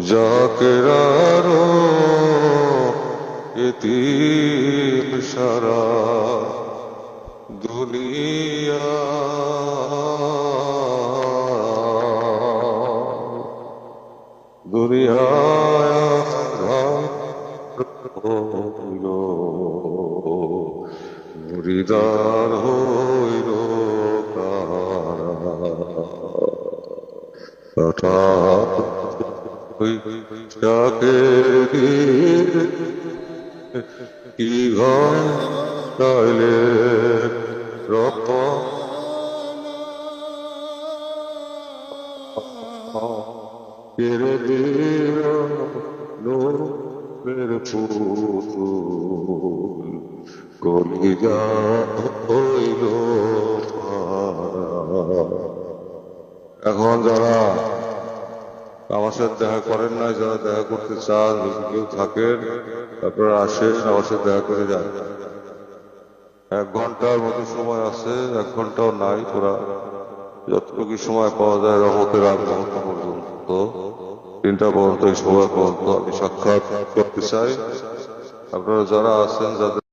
জাকেরারো এতিম সারা দুনিয়া হইল মুরিদার হইল কারা যাকে কি ঘর তাইলে রক্ত কেড়ে দিল নূরের পুতুল কলিজা হইল এখন যারা আমার সাথে দেখা করেন না, যারা দেখা করতে চান, যদি কেউ থাকেন আপনারা আসেন, আমার সাথে দেখা করে যান। 1 ঘন্টার মতো সময় আছে, 1 ঘন্টাও নাই, তোরা যতটুকু সময় পাওয়া যায় রহমতের আগ মুহূর্ত পর্যন্ত 3টা পর্যন্ত এই সময় পর্যন্ত আমি সাক্ষাৎ করতে চাই। আপনারা যারা আছেন, যাদের